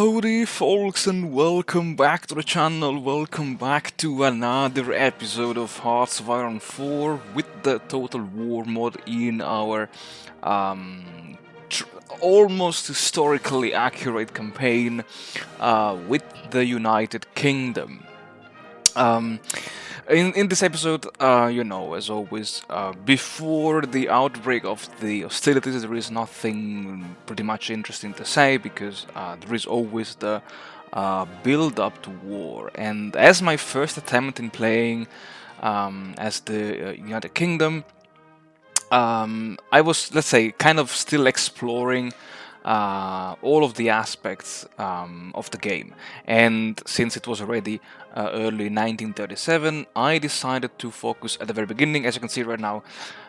Howdy folks, and welcome back to the channel, welcome back to another episode of Hearts of Iron 4 with the Total War mod in our tr almost historically accurate campaign with the United Kingdom. In this episode, as always, before the outbreak of the hostilities, there is nothing pretty much interesting to say because there is always the build-up to war. And as my first attempt in playing as the United Kingdom, I was, let's say, kind of still exploring all of the aspects of the game. And since it was already early 1937, I decided to focus at the very beginning, as you can see right now,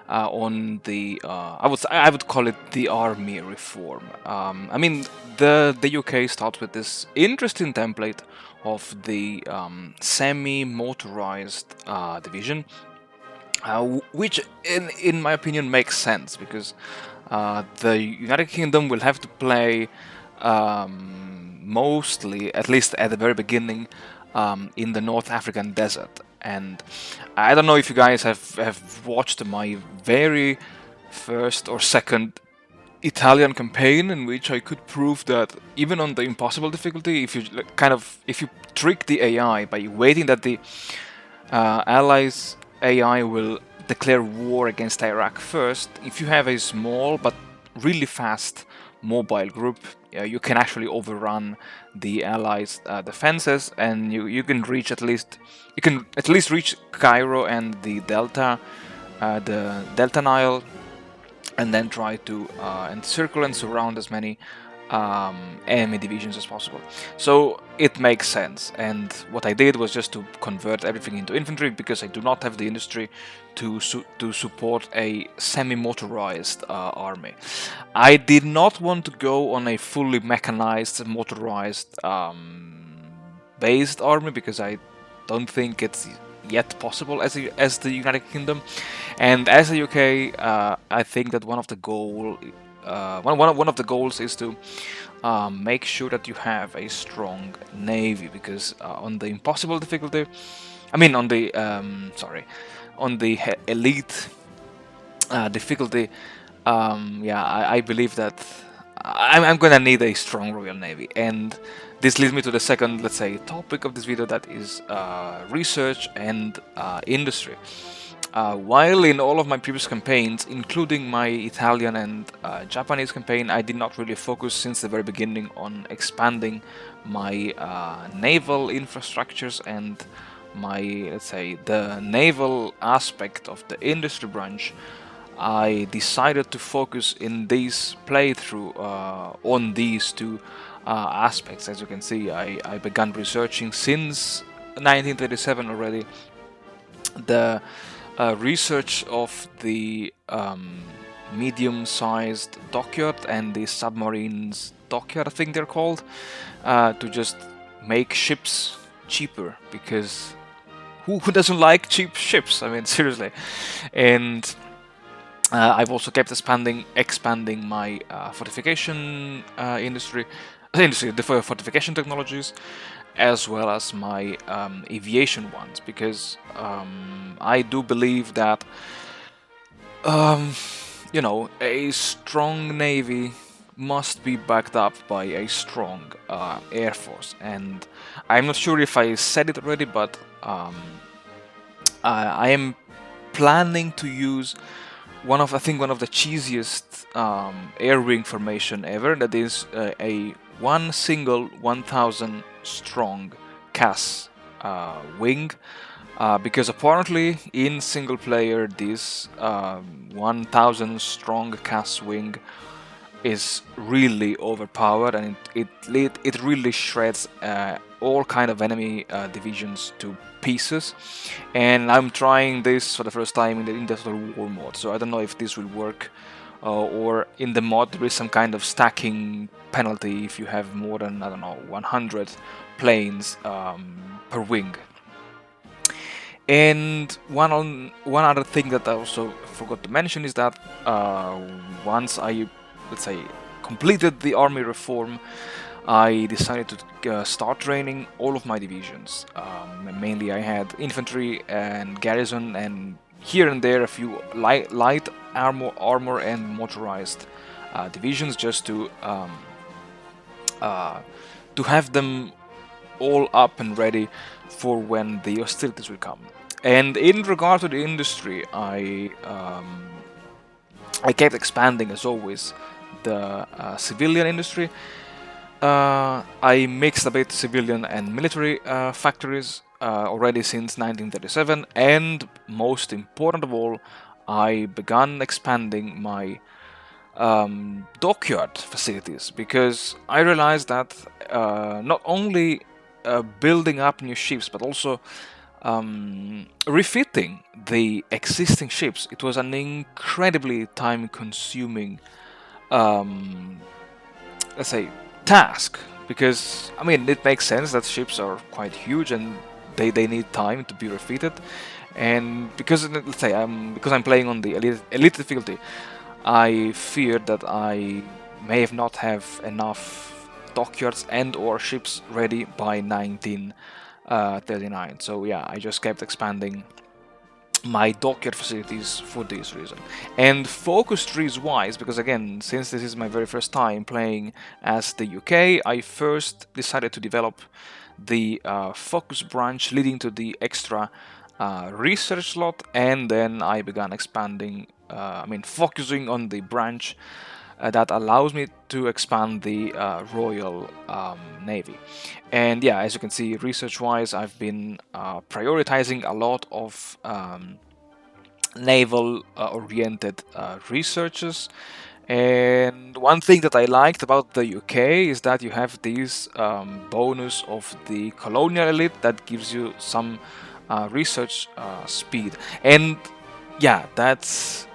on the I would call it the army reform. I mean, the UK starts with this interesting template of the semi-motorized division. Which, in my opinion, makes sense because the United Kingdom will have to play mostly, at least at the very beginning, in the North African desert. And I don't know if you guys have watched my very first or second Italian campaign, in which I could prove that even on the impossible difficulty, if you trick the AI by waiting that the Allies AI will declare war against Iraq first, if you have a small but really fast mobile group, you can actually overrun the Allies' defenses, and you can at least reach Cairo and the Delta Nile, and then try to encircle and surround as many enemy divisions as possible. So it makes sense, and what I did was just to convert everything into infantry because I do not have the industry to support a semi-motorized army. I did not want to go on a fully mechanized, motorized based army because I don't think it's yet possible as the United Kingdom, and as the UK, I think that one of the goals is to make sure that you have a strong navy, because on the impossible difficulty, I mean on the elite difficulty, I believe that I'm gonna need a strong Royal Navy, and this leads me to the second, let's say, topic of this video, that is research and industry. While in all of my previous campaigns, including my Italian and Japanese campaign, I did not really focus since the very beginning on expanding my naval infrastructures and my, let's say, the naval aspect of the industry branch. I decided to focus in this playthrough on these two aspects. As you can see, I began researching since 1937 already the research of the medium-sized dockyard and the submarines dockyard, I think they're called, to just make ships cheaper, because who doesn't like cheap ships? I mean, seriously. And I've also kept expanding my fortification the fortification technologies, as well as my aviation ones, because I do believe that a strong navy must be backed up by a strong air force. And I'm not sure if I said it already, but I am planning to use one of the cheesiest air wing formation ever, that is a single 1,000 strong CAS wing, because apparently in single player this 1,000 strong CAS wing is really overpowered, and it really shreds all kind of enemy divisions to pieces. And I'm trying this for the first time in the Total War mode, so I don't know if this will work, or in the mod there is some kind of stacking penalty if you have more than, I don't know, 100 planes per wing. And one other thing that I also forgot to mention is that once I, let's say, completed the army reform, I decided to start training all of my divisions. Mainly, I had infantry and garrison, and here and there a few light armor and motorized divisions, just uh, to have them all up and ready for when the hostilities will come. And in regard to the industry, I kept expanding as always the civilian industry. I mixed a bit civilian and military factories already since 1937, and most important of all, I began expanding my dockyard facilities, because I realized that not only building up new ships but also refitting the existing ships, it was an incredibly time consuming let's say task, because I mean it makes sense that ships are quite huge and they need time to be refitted, and because let's say because I'm playing on the elite difficulty, I feared that I may have not have enough dockyards and or ships ready by 1939. So yeah, I just kept expanding my dockyard facilities for this reason. And focus trees wise, because again, since this is my very first time playing as the UK, I first decided to develop the focus branch leading to the extra research slot, and then I began expanding, focusing on the branch that allows me to expand the Royal Navy. And yeah, as you can see, research-wise, I've been prioritizing a lot of naval-oriented researches. And one thing that I liked about the UK is that you have this bonus of the colonial elite that gives you some research speed. And yeah, that's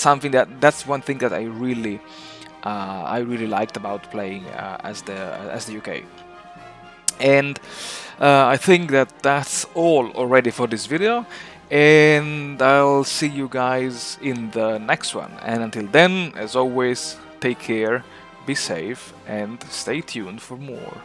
one thing that I really liked about playing as the UK. And I think that that's all already for this video, and I'll see you guys in the next one. And until then, as always, take care, be safe, and stay tuned for more.